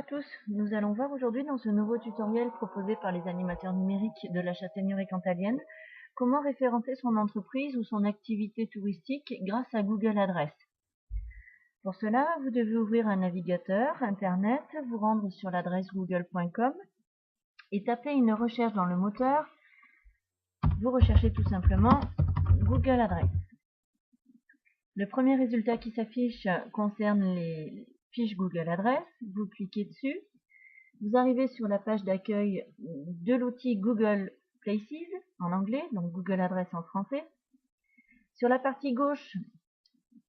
à tous, nous allons voir aujourd'hui dans ce nouveau tutoriel proposé par les animateurs numériques de la Châtaigneraie cantalienne comment référencer son entreprise ou son activité touristique grâce à Google Adresse. Pour cela, vous devez ouvrir un navigateur internet, vous rendre sur l'adresse google.com et taper une recherche dans le moteur. Vous recherchez tout simplement Google Adresse. Le premier résultat qui s'affiche concerne les fiche Google Adresse, vous cliquez dessus, vous arrivez sur la page d'accueil de l'outil Google Places en anglais, donc Google Adresse en français. Sur la partie gauche,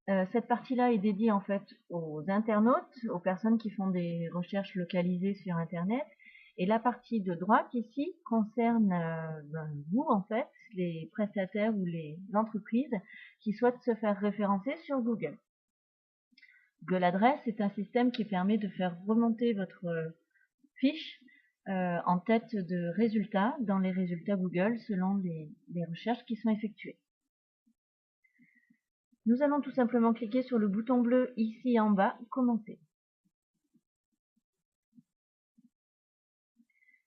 cette partie-là est dédiée en fait aux internautes, aux personnes qui font des recherches localisées sur Internet. Et la partie de droite ici concerne vous en fait, les prestataires ou les entreprises qui souhaitent se faire référencer sur Google. Google Adresse est un système qui permet de faire remonter votre fiche en tête de résultats dans les résultats Google selon les recherches qui sont effectuées. Nous allons tout simplement cliquer sur le bouton bleu ici en bas, commencer.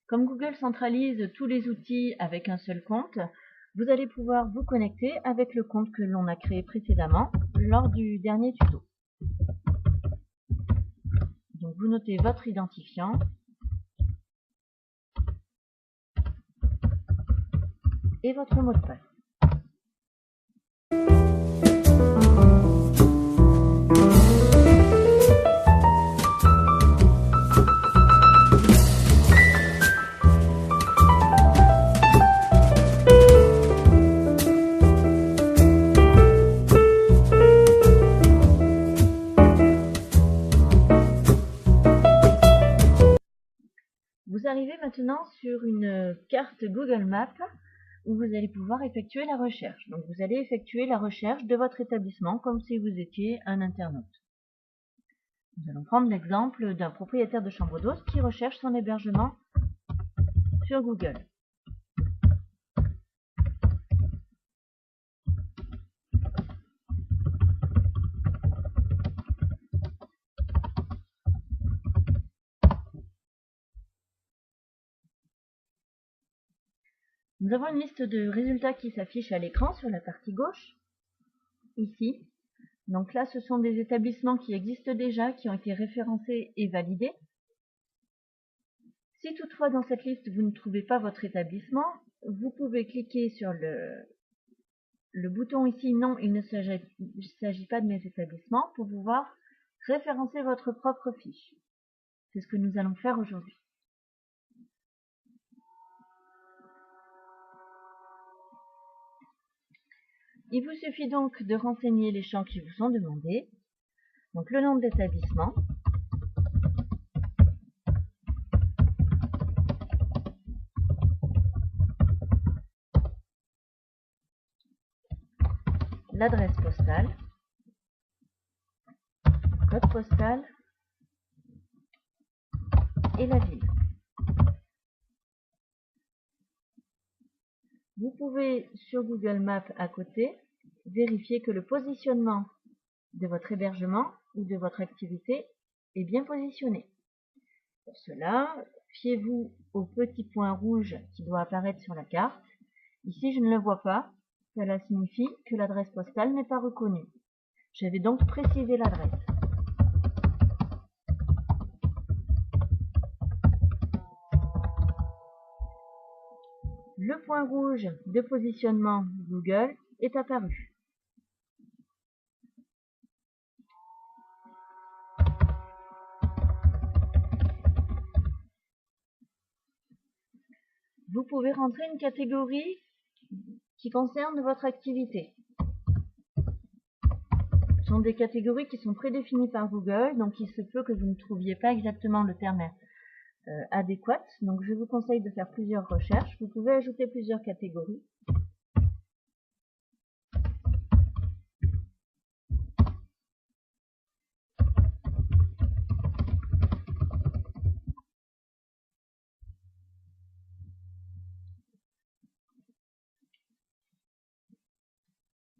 Comme Google centralise tous les outils avec un seul compte, vous allez pouvoir vous connecter avec le compte que l'on a créé précédemment lors du dernier tuto. Donc vous notez votre identifiant et votre mot de passe. Vous arrivez maintenant sur une carte Google Maps où vous allez pouvoir effectuer la recherche. Donc vous allez effectuer la recherche de votre établissement comme si vous étiez un internaute. Nous allons prendre l'exemple d'un propriétaire de chambre d'hôte qui recherche son hébergement sur Google. Nous avons une liste de résultats qui s'affiche à l'écran sur la partie gauche, ici. Donc là, ce sont des établissements qui existent déjà, qui ont été référencés et validés. Si toutefois dans cette liste vous ne trouvez pas votre établissement, vous pouvez cliquer sur le bouton ici « Non, il ne s'agit pas de mes établissements » pour pouvoir référencer votre propre fiche. C'est ce que nous allons faire aujourd'hui. Il vous suffit donc de renseigner les champs qui vous sont demandés. Donc le nom de l'établissement, l'adresse postale, code postal et la ville. Vous pouvez sur Google Maps à côté vérifier que le positionnement de votre hébergement ou de votre activité est bien positionné. Pour cela, fiez-vous au petit point rouge qui doit apparaître sur la carte. Ici, je ne le vois pas. Cela signifie que l'adresse postale n'est pas reconnue. Je vais donc préciser l'adresse. Le point rouge de positionnement Google est apparu. Vous pouvez rentrer une catégorie qui concerne votre activité. Ce sont des catégories qui sont prédéfinies par Google, donc il se peut que vous ne trouviez pas exactement le terme adéquat. Donc je vous conseille de faire plusieurs recherches. Vous pouvez ajouter plusieurs catégories.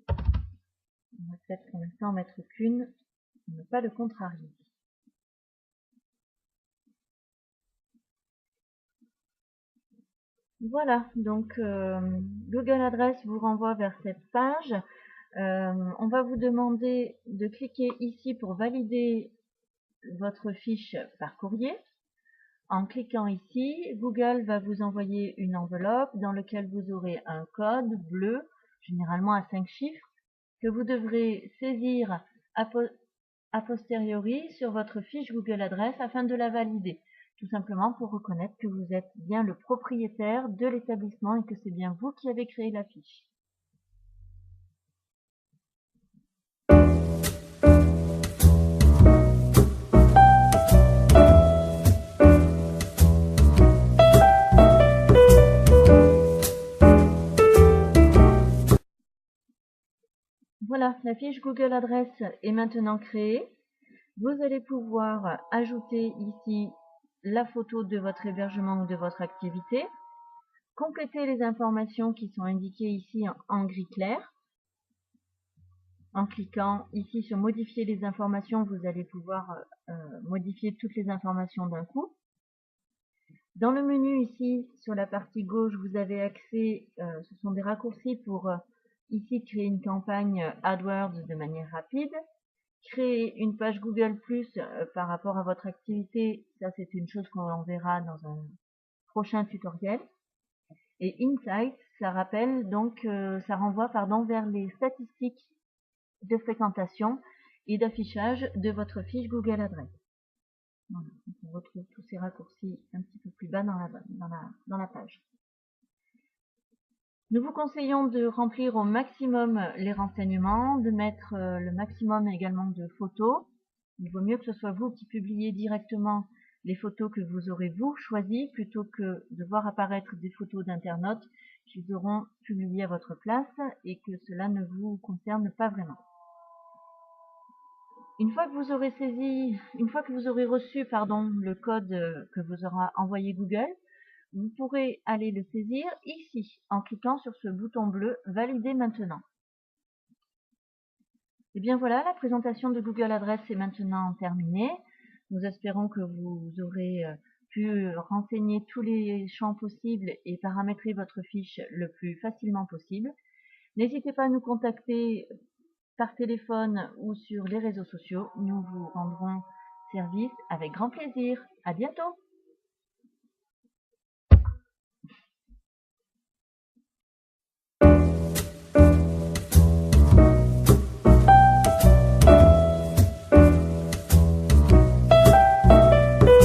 On va peut-être pour l'instant en mettre qu'une, ne pas le contrarier. Voilà, donc Google Adresse vous renvoie vers cette page. On va vous demander de cliquer ici pour valider votre fiche par courrier. En cliquant ici, Google va vous envoyer une enveloppe dans laquelle vous aurez un code bleu, généralement à 5 chiffres, que vous devrez saisir a posteriori sur votre fiche Google Adresse afin de la valider. Tout simplement pour reconnaître que vous êtes bien le propriétaire de l'établissement et que c'est bien vous qui avez créé la fiche. Voilà, la fiche Google Adresse est maintenant créée. Vous allez pouvoir ajouter ici la photo de votre hébergement ou de votre activité, compléter les informations qui sont indiquées ici en gris clair. En cliquant ici sur modifier les informations, vous allez pouvoir modifier toutes les informations d'un coup. Dans le menu ici, sur la partie gauche, vous avez accès, ce sont des raccourcis pour ici créer une campagne AdWords de manière rapide. Créer une page Google+, par rapport à votre activité, ça c'est une chose qu'on verra dans un prochain tutoriel. Et Insights, ça rappelle donc, ça renvoie vers les statistiques de fréquentation et d'affichage de votre fiche Google Adresse. Voilà, on retrouve tous ces raccourcis un petit peu plus bas dans la page. Nous vous conseillons de remplir au maximum les renseignements, de mettre le maximum également de photos. Il vaut mieux que ce soit vous qui publiez directement les photos que vous aurez vous choisies plutôt que de voir apparaître des photos d'internautes qu'ils auront publiées à votre place et que cela ne vous concerne pas vraiment. Une fois que vous aurez reçu le code que vous aura envoyé Google, vous pourrez aller le saisir ici en cliquant sur ce bouton bleu Valider maintenant. Et bien voilà, la présentation de Google Adresse est maintenant terminée. Nous espérons que vous aurez pu renseigner tous les champs possibles et paramétrer votre fiche le plus facilement possible. N'hésitez pas à nous contacter par téléphone ou sur les réseaux sociaux. Nous vous rendrons service avec grand plaisir. À bientôt!